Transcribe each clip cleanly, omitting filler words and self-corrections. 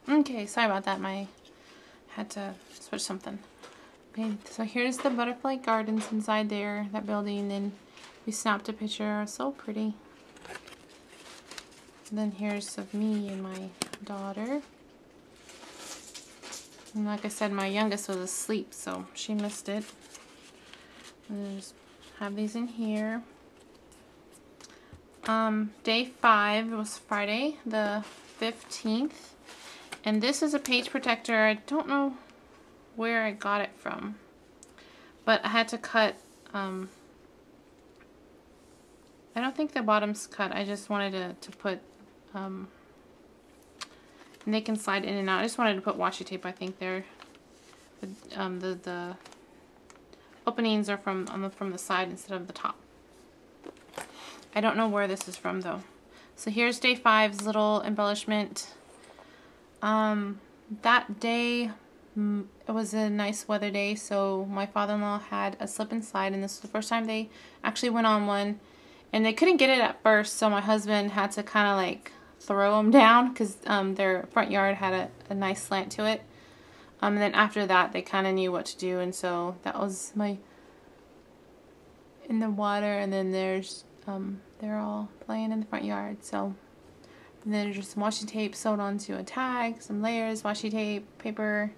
Okay, sorry about that. Had to switch something. Okay, so here's the butterfly gardens inside there, that building, and we snapped a picture. So pretty. And then here's of me and my daughter. And like I said, my youngest was asleep, so she missed it. And just have these in here. Day 5 was Friday, the 15th. And this is a page protector. I don't know where I got it from, but I had to cut, I don't think the bottom's cut. I just wanted to put, and they can slide in and out. I just wanted to put washi tape, I think there. The openings are from the side instead of the top. I don't know where this is from though. So here's day 5's little embellishment. That day, it was a nice weather day, so my father-in-law had a slip and slide, and this was the first time they actually went on one, and they couldn't get it at first, so my husband had to kind of like throw them down because their front yard had a nice slant to it. And then after that, they kind of knew what to do, and so that was in the water, and then there's they're all playing in the front yard. So and then there's just some washi tape sewed onto a tag, some layers, washi tape, paper.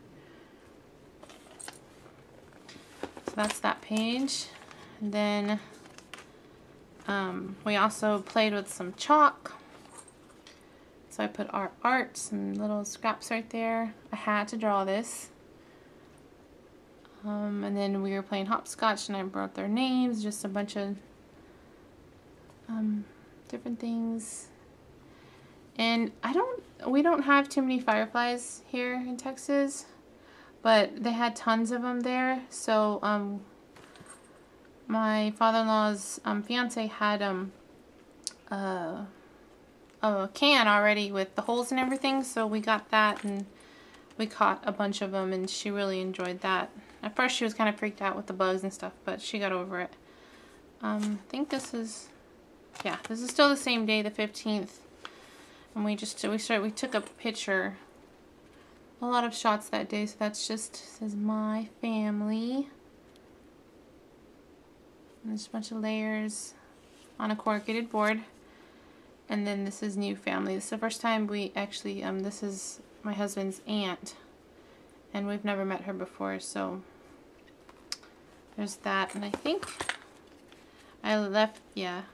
So that's that page. And then we also played with some chalk. So I put our art, some little scraps right there. I had to draw this. And then we were playing hopscotch, and I wrote their names, just a bunch of different things. And we don't have too many fireflies here in Texas, but they had tons of them there. So my father-in-law's fiance had a can already with the holes and everything, so we got that, and we caught a bunch of them, and she really enjoyed that. At first she was kind of freaked out with the bugs and stuff, but she got over it. I think this is still the same day, the 15th. And we took a picture, a lot of shots that day, so that's just, says my family. And there's a bunch of layers on a corrugated board. And then this is new family. This is the first time we actually, this is my husband's aunt, and we've never met her before, so there's that. And I think I left,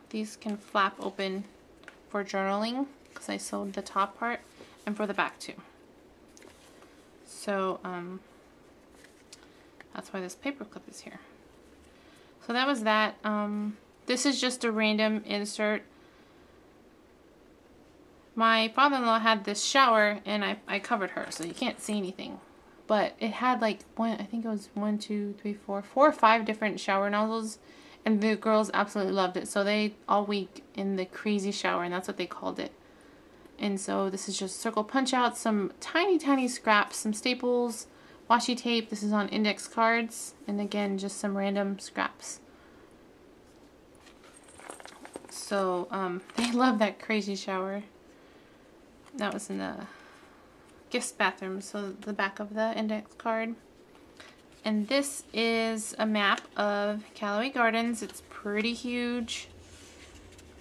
these can flap open for journaling, because I sewed the top part, and for the back too. So that's why this paper clip is here. So that was that. This is just a random insert. My father-in-law had this shower, and I covered her, so you can't see anything. But it had like I think it was 1, 2, 3, 4 or 5 different shower nozzles, and the girls absolutely loved it. So they all week in the crazy shower, and that's what they called it. And so this is just circle punch out, some tiny scraps, some staples, washi tape. This is on index cards, and again just some random scraps. So they love that crazy shower. That was in the guest bathroom, so the back of the index card. And this is a map of Callaway Gardens. It's pretty huge.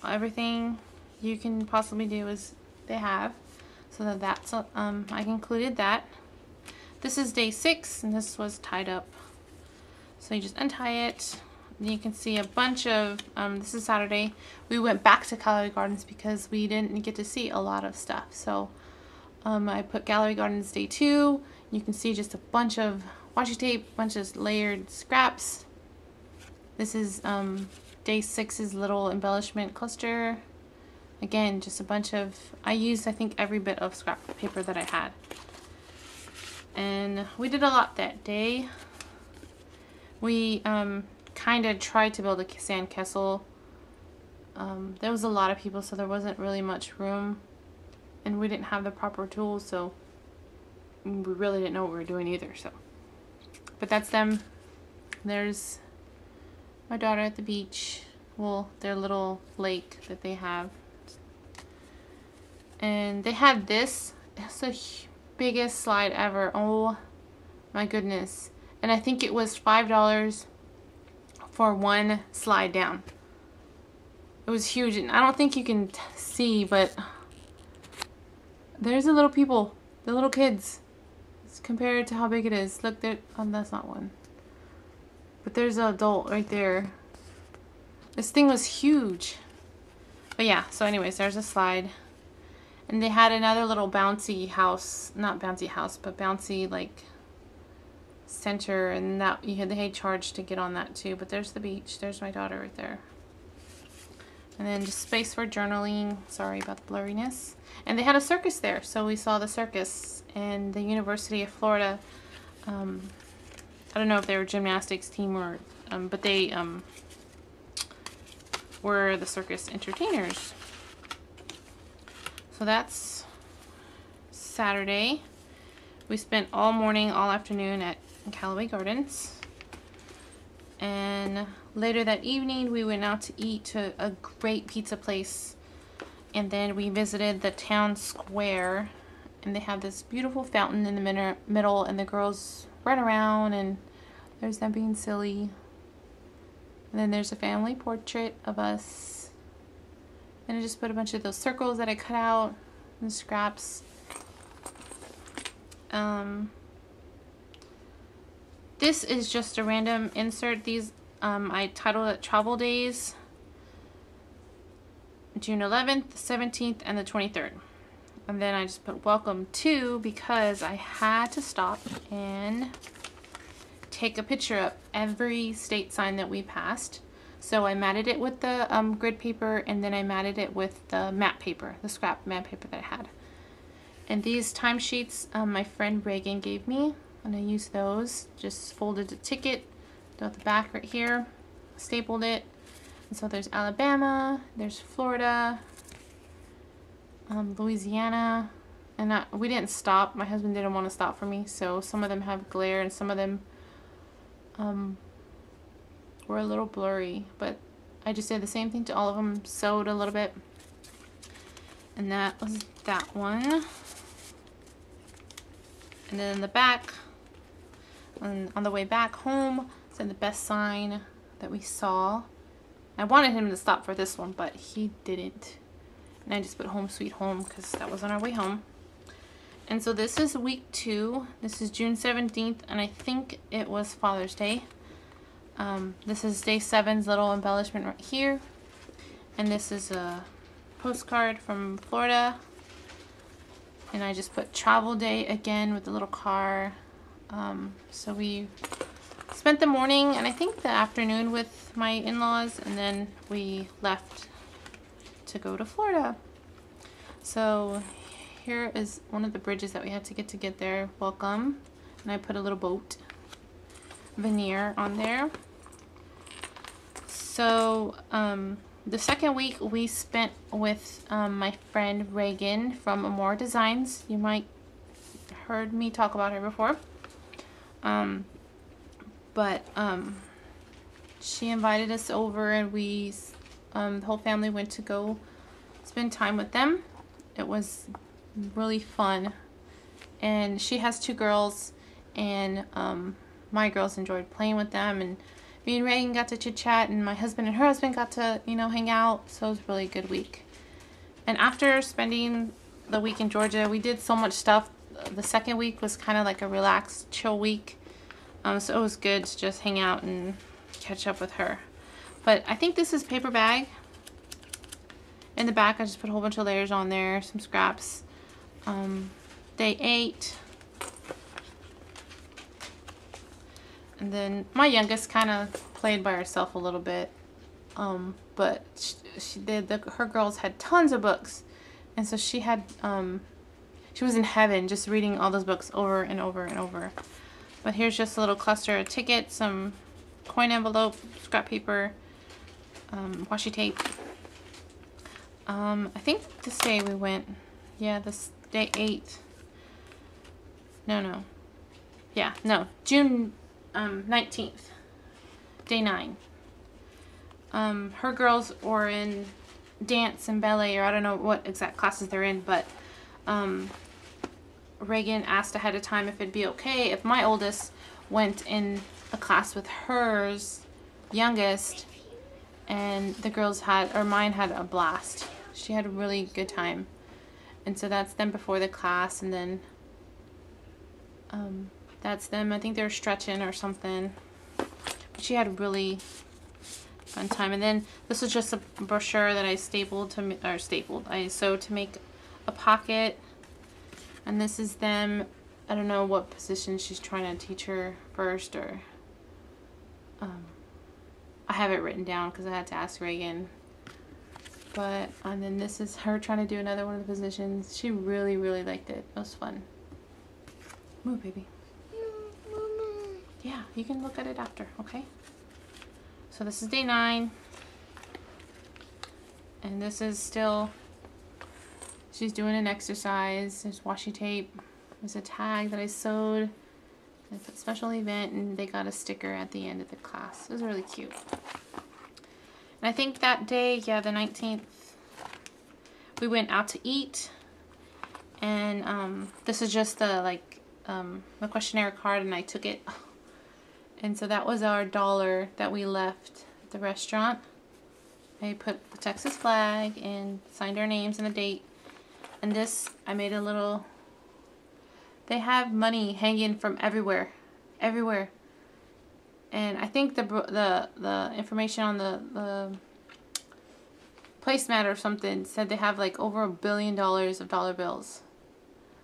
Everything you can possibly do is they have. So that's I included that. This is day 6, and this was tied up. So you just untie it. You can see a bunch of, this is Saturday. We went back to Callaway Gardens because we didn't get to see a lot of stuff. So I put Callaway Gardens day 2. You can see just a bunch of washi tape, bunch of layered scraps. This is day 6's little embellishment cluster. Again, just a bunch of, I used I think every bit of scrap paper that I had. And we did a lot that day. We kind of tried to build a sand castle. There was a lot of people, so there wasn't really much room, and we didn't have the proper tools, so we really didn't know what we were doing either. So, but that's them. There's my daughter at the beach. Well, their little lake that they have, and they had this it's the biggest slide ever. Oh my goodness. And I think it was $5 for one slide down. It was huge, and I don't think you can see, but there's the little people, the little kids. It's compared to how big it is. Look there. Oh, that's not one. But there's an adult right there. This thing was huge. But yeah, so anyways, there's a slide. And they had another little bouncy house, not bouncy house, but bouncy like center, and that they had charged to get on that too. But there's the beach. There's my daughter right there. And then just space for journaling. Sorry about the blurriness. And they had a circus there, so we saw the circus. And the University of Florida, I don't know if they were gymnastics team or, but they were the circus entertainers. So that's Saturday. We spent all morning, all afternoon at Callaway Gardens. And later that evening, we went out to eat to a great pizza place. And then we visited the town square. And they have this beautiful fountain in the middle. And the girls run around. And there's them being silly. And then there's a family portrait of us. And I just put a bunch of those circles that I cut out. And scraps. This is just a random insert. These I titled it Travel Days, June 11th, 17th, and the 23rd. And then I just put welcome to, because I had to stop and take a picture of every state sign that we passed. So I matted it with the grid paper, and then I matted it with the matte paper, the scrap matte paper that I had. And these timesheets my friend Reagan gave me, and I used those. Just folded the ticket, got the back right here, stapled it. And so there's Alabama, there's Florida, Louisiana, and we didn't stop. My husband didn't want to stop for me, so some of them have glare and some of them were a little blurry. But I just did the same thing to all of them, sewed a little bit. And that was that one. And then in the back, on the way back home, said the best sign that we saw. I wanted him to stop for this one, but he didn't. And I just put home sweet home because that was on our way home. And so this is week 2. This is June 17th, and I think it was Father's Day. This is day 7's little embellishment right here. And this is a postcard from Florida. And I just put travel day again with the little car. So we spent the morning and I think the afternoon with my in-laws, and then we left to go to Florida. So here is one of the bridges that we had to get there. Welcome. And I put a little boat veneer on there. So the second week we spent with my friend Reagan from Amore Designs. You might heard me talk about her before. But she invited us over, and we the whole family went to go spend time with them. It was really fun. And she has 2 girls, and my girls enjoyed playing with them, and me and Reagan got to chit chat, and my husband and her husband got to, you know, hang out. So it was a really good week. And after spending the week in Georgia, we did so much stuff. The second week was kind of like a relaxed, chill week. So it was good to just hang out and catch up with her. But I think this is paper bag. In the back, I just put a whole bunch of layers on there, some scraps. Day 8. And then my youngest kind of played by herself a little bit. But she did. Her girls had tons of books. And so she had, she was in heaven just reading all those books over and over and over. But here's just a little cluster of tickets, some coin envelope, scrap paper, washi tape. I think this day we went, yeah, this day 8. No. Yeah, no, June 19th, day 9. Her girls were in dance and ballet, or I don't know what exact classes they're in, but Reagan asked ahead of time if it'd be okay if my oldest went in a class with hers youngest, and the girls had, or mine had a blast. She had a really good time. And so that's them before the class, and then that's them. I think they were stretching or something. But she had a really fun time. And then this was just a brochure that I I sewed to make a pocket. And this is them. I don't know what position she's trying to teach her first, or I have it written down because I had to ask Reagan. But, and then this is her trying to do another one of the positions. She really, really liked it. It was fun. Move, baby. Yeah, you can look at it after, okay? So this is day 9. And this is still, she's doing an exercise. There's washi tape. There's a tag that I sewed. It's a special event, and they got a sticker at the end of the class. It was really cute. And I think that day, yeah, the 19th, we went out to eat. And this is just the the questionnaire card, and I took it. And so that was our $1 that we left at the restaurant. I put the Texas flag and signed our names and a date. And this, I made a little, they have money hanging from everywhere. Everywhere. And I think the information on the placemat or something said they have like over $1 billion of dollar bills.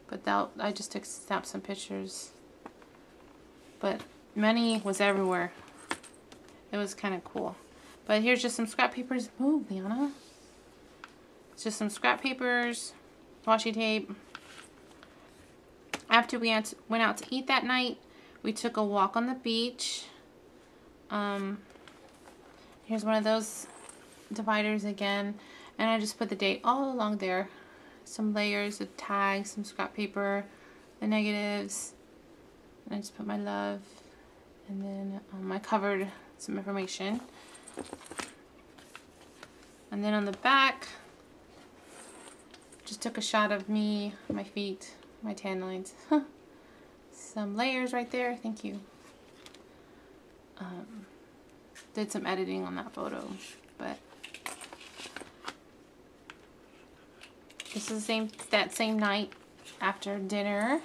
But that, I just snapped some pictures. But money was everywhere. It was kind of cool. But here's just some scrap papers. Move, Liana. It's just some scrap papers, washi tape. After we went out to eat that night, we took a walk on the beach. Here's one of those dividers again. And I just put the date all along there. Some layers of tags, some scrap paper, the negatives. And I just put my love. And then I covered some information. And then on the back, just took a shot of me, my feet, my tan lines. Some layers right there. Thank you. Did some editing on that photo, but this is that same night after dinner.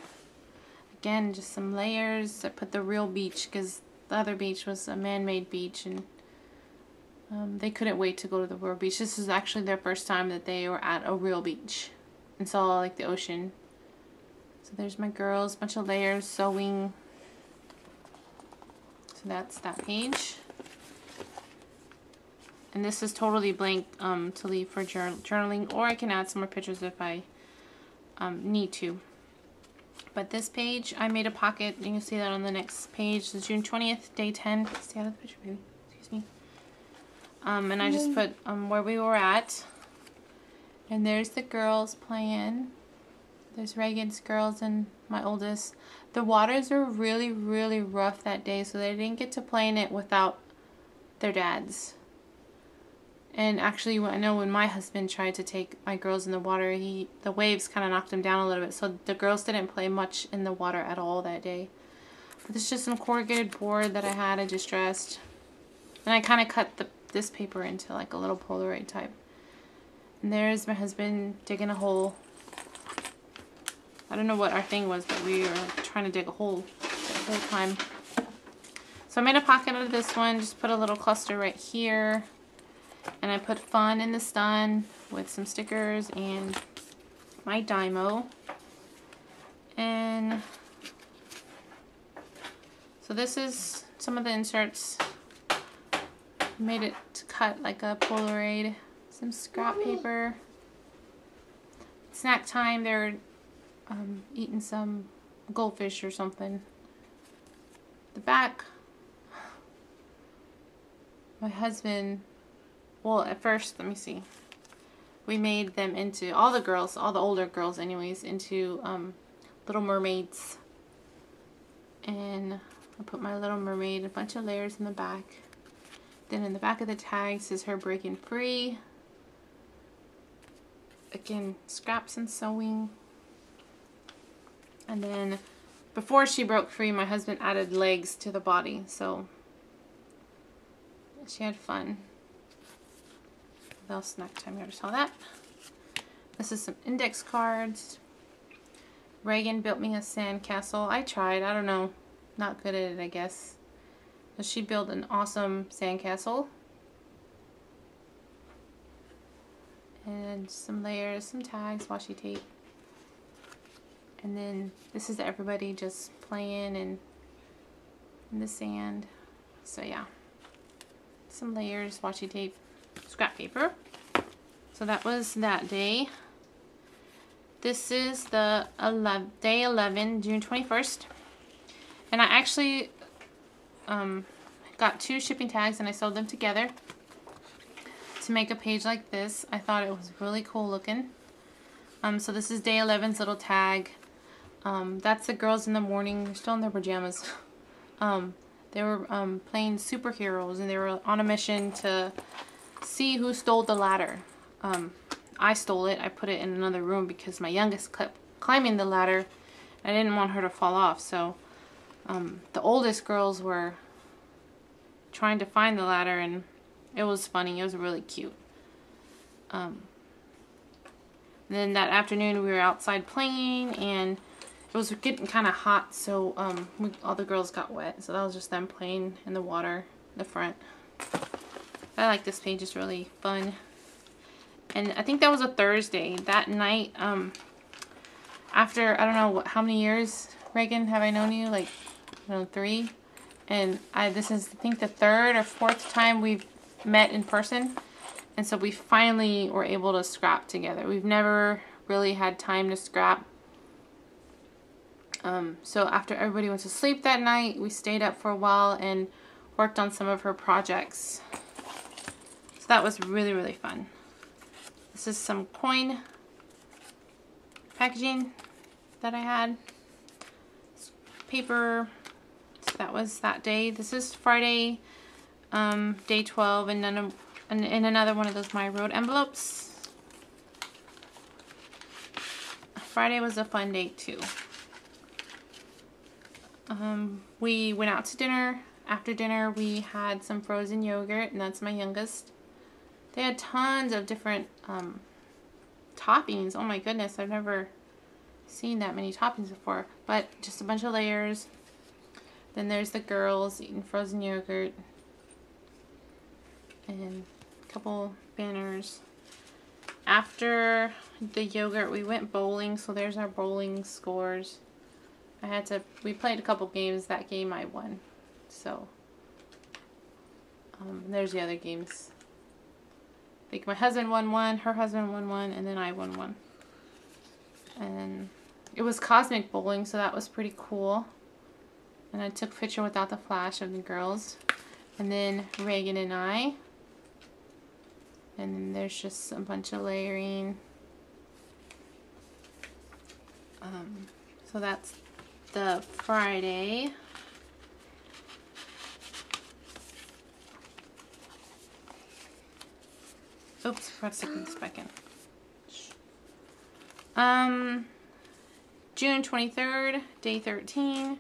Again, just some layers. I put the real beach because the other beach was a man-made beach, and they couldn't wait to go to the real beach. This is actually their first time that they were at a real beach and saw like the ocean. So there's my girls, bunch of layers, sewing. So that's that page. And this is totally blank to leave for journaling, or I can add some more pictures if I need to. But this page, I made a pocket. You can see that on the next page. It's June 20th, day 10. Stay out of the picture, baby. Excuse me. And I just put where we were at. And there's the girls playing. There's Reagan's girls and my oldest. The waters were really, really rough that day, so they didn't get to play in it without their dads. And actually, I know when my husband tried to take my girls in the water, the waves kind of knocked him down a little bit. So the girls didn't play much in the water at all that day. But this is just some corrugated board that I had, I distressed. And I kind of cut this paper into like a little Polaroid type. And there's my husband digging a hole. I don't know what our thing was, but we were trying to dig a hole the whole time. So I made a pocket out of this one, just put a little cluster right here. And I put fun in the sun with some stickers and my Dymo. And so this is some of the inserts. Made it to cut like a Polaroid. Some scrap paper. Snack time, they're eating some goldfish or something. The back, my husband, well, at first, let me see. We made them into, all the girls, all the older girls anyways, into little mermaids. And I put my little mermaid, a bunch of layers in the back. Then in the back of the tag says her breaking free. Again, scraps and sewing. And then before she broke free, my husband added legs to the body, so she had fun. Little snack time, you already saw that. This is some index cards. Reagan built me a sand castle. I tried, I don't know, not good at it, I guess. But she built an awesome sand castle. And some layers, some tags, washi tape. And then this is everybody just playing in the sand. So yeah, some layers, washi tape, scrap paper. So that was that day. This is the day 11, June 21st. And I actually got 2 shipping tags and I sewed them together to make a page like this. I thought it was really cool looking. So this is day 11's little tag. That's the girls in the morning. They're still in their pajamas. They were playing superheroes and they were on a mission to see who stole the ladder. I stole it. I put it in another room because my youngest kept climbing the ladder. I didn't want her to fall off, so the oldest girls were trying to find the ladder, and it was funny. It was really cute. Then that afternoon we were outside playing, and it was getting kind of hot, so all the girls got wet. So that was just them playing in the water in the front. I like this page. It's really fun. And I think that was a Thursday. That night, after, I don't know how many years, Reagan, have I known you? Like, I don't know, 3? And this is, I think, the 3rd or 4th time we've met in person. And so we finally were able to scrap together. We've never really had time to scrap. So after everybody went to sleep that night, we stayed up for a while and worked on some of her projects. So that was really, really fun. This is some coin packaging that I had. Paper. So that was that day. This is Friday, day 12, and in another one of those My Road envelopes. Friday was a fun day too. We went out to dinner. After dinner, we had some frozen yogurt, and that's my youngest. They had tons of different toppings. Oh my goodness, I've never seen that many toppings before. But just a bunch of layers. Then there's the girls eating frozen yogurt. And a couple banners. After the yogurt, we went bowling. So there's our bowling scores. We played a couple games. That game I won. So, there's the other games. I think my husband won 1, her husband won 1, and then I won 1. And it was cosmic bowling, so that was pretty cool. And I took a picture without the flash of the girls. And then Reagan and I. And then there's just a bunch of layering. So that's the Friday. Oops, forgot to stick this back in. June 23rd, day 13.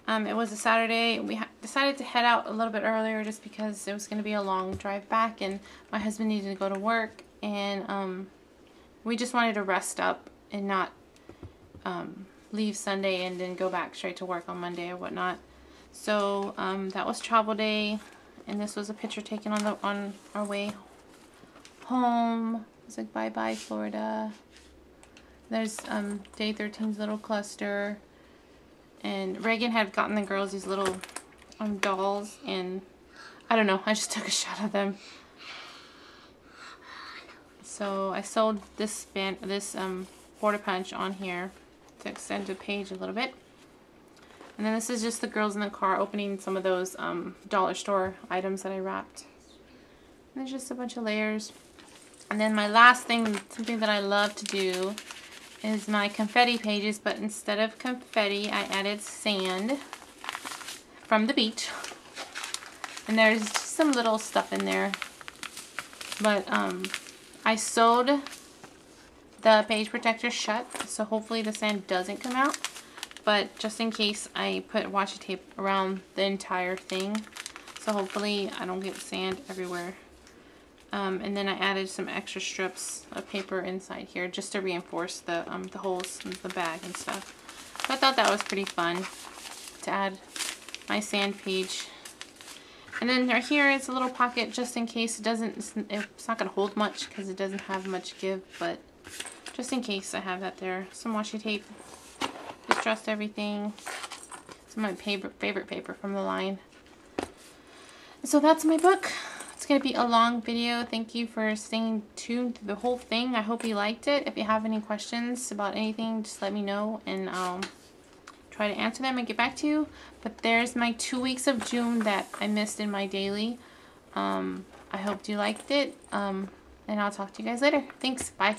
It was a Saturday. We decided to head out a little bit earlier just because it was going to be a long drive back, and my husband needed to go to work, and we just wanted to rest up and not leave Sunday and then go back straight to work on Monday or whatnot. So that was travel day, and this was a picture taken on our way home. It's like bye bye Florida. There's day 13's little cluster, and Reagan had gotten the girls these little dolls, and I don't know, I just took a shot of them. So I sewed this border punch on here to extend the page a little bit. And then this is just the girls in the car opening some of those dollar store items that I wrapped. And there's just a bunch of layers. And then my last thing, something that I love to do, is my confetti pages, but instead of confetti, I added sand from the beach. And there's just some little stuff in there. But I sewed the page protector shut, so hopefully the sand doesn't come out. but just in case, I put washi tape around the entire thing. So hopefully I don't get sand everywhere. And then I added some extra strips of paper inside here just to reinforce the holes in the bag and stuff. So I thought that was pretty fun to add my sand page. And then right here is a little pocket just in case it's not going to hold much because it doesn't have much give, but just in case I have that there. Some washi tape, distressed everything. Some of my favorite paper from the line. So that's my book. It's going to be a long video. Thank you for staying tuned through the whole thing. I hope you liked it. If you have any questions about anything, just let me know and I'll try to answer them and get back to you. But there's my 2 weeks of June that I missed in my daily. I hope you liked it. And I'll talk to you guys later. Thanks. Bye.